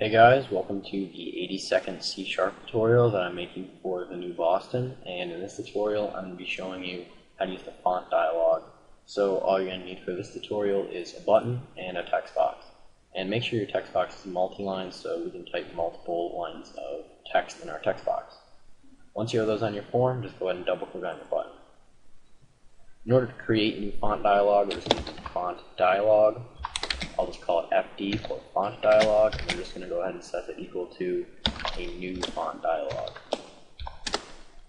Hey guys, welcome to the 80-second C# tutorial that I'm making for the new Boston, and in this tutorial I'm going to be showing you how to use the font dialog. So all you're going to need for this tutorial is a button and a text box. And make sure your text box is multi-line so we can type multiple lines of text in our text box. Once you have those on your form, just go ahead and double click on your button. In order to create a new font dialog, we're just going to use font dialog. I'll just call it FD for font dialog, and I'm just going to go ahead and set it equal to a new font dialog.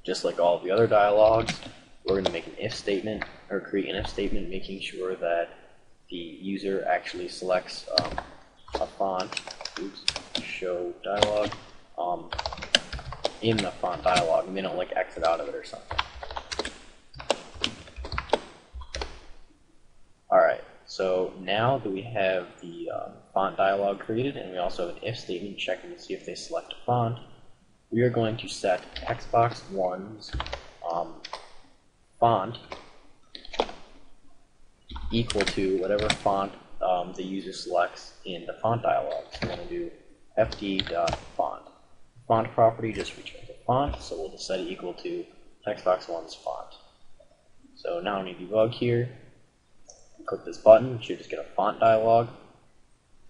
Just like all of the other dialogs, we're going to make an if statement, or create an if statement, making sure that the user actually selects a font, show dialog, in the font dialog, and they don't like exit out of it or something. Alright. So now that we have the font dialog created, and we also have an if statement checking to see if they select a font, we are going to set textbox1's font equal to whatever font the user selects in the font dialog. So we're going to do fd.font. Font property just returns a font, so we'll just set it equal to textbox1's font. So now we debug here. Click this button, we should just get a font dialog.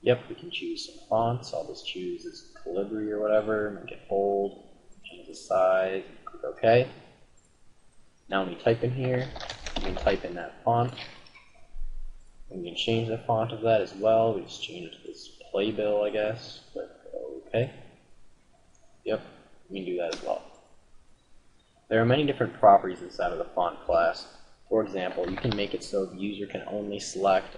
Yep, we can choose some fonts. I'll just choose this Calibri or whatever, make it bold, change the size, click OK. Now when we type in here, we can type in that font. And we can change the font of that as well. We just change it to this playbill, I guess. Click OK. Yep, we can do that as well. There are many different properties inside of the font class. For example, you can make it so the user can only select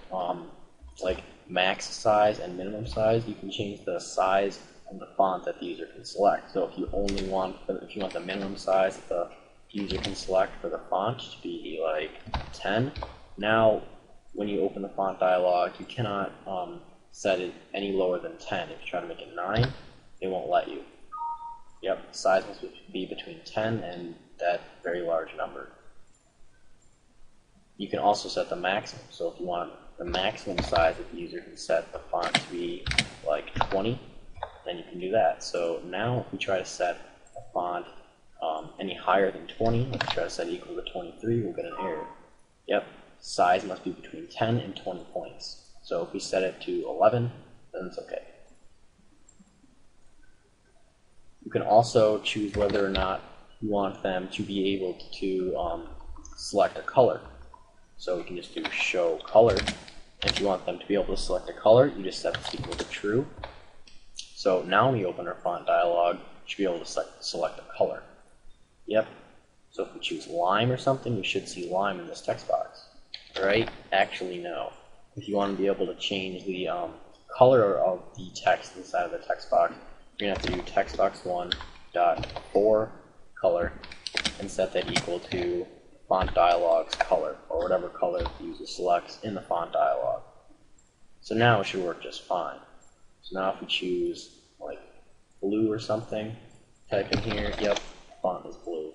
like max size and minimum size. You can change the size of the font that the user can select. So if you want the minimum size that the user can select for the font to be like 10, now when you open the font dialog, you cannot set it any lower than 10. If you try to make it 9, it won't let you. Yep, the size must be between 10 and that very large number. You can also set the maximum. So if you want the maximum size that the user can set the font to be like 20, then you can do that. So now if we try to set a font any higher than 20, let's try to set it equal to 23, we'll get an error. Yep, size must be between 10 and 20 points. So if we set it to 11, then it's okay. You can also choose whether or not you want them to be able to select a color. So we can just do show color. If you want them to be able to select a color, you just set this equal to true. So now when we open our font dialog, you should be able to select a color. Yep. So if we choose lime or something, we should see lime in this text box. Right? Actually, no. If you want to be able to change the color of the text inside of the text box, you're going to have to do textbox1.for color and set that equal to font dialog's color, or whatever color the user selects in the font dialog. So now it should work just fine. So now if we choose like blue or something, type in here, yep, font is blue.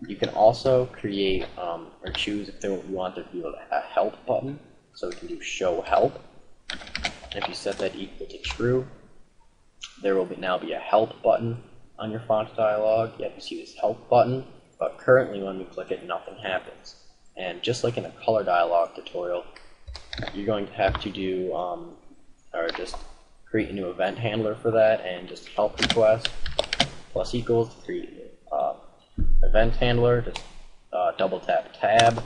You can also create or choose if you want there to be a help button, so we can do show help. And if you set that equal to true, there will now be a help button on your font dialog. You have to see this help button. But currently when we click it, nothing happens. And just like in a color dialog tutorial, you're going to have to do, or just create a new event handler for that, and just help request plus equals to create event handler, just double tap tab.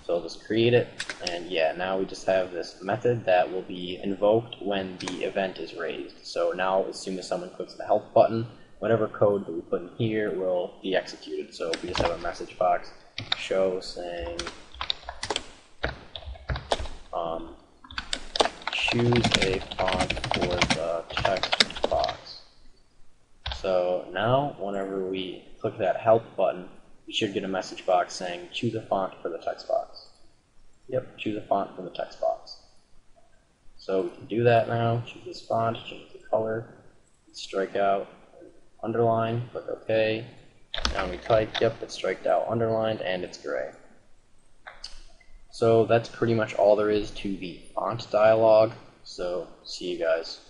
So I'll just create it, and yeah, now we just have this method that will be invoked when the event is raised. So now as soon as someone clicks the help button, whatever code that we put in here will be executed. So if we just have a message box, show saying choose a font for the text box. So now whenever we click that help button, we should get a message box saying choose a font for the text box. Yep, choose a font for the text box. So we can do that now, choose this font, change the color, strike out, underline, click OK. Now we type, yep, it's striked out, underlined, and it's gray. So that's pretty much all there is to the font dialog. So see you guys.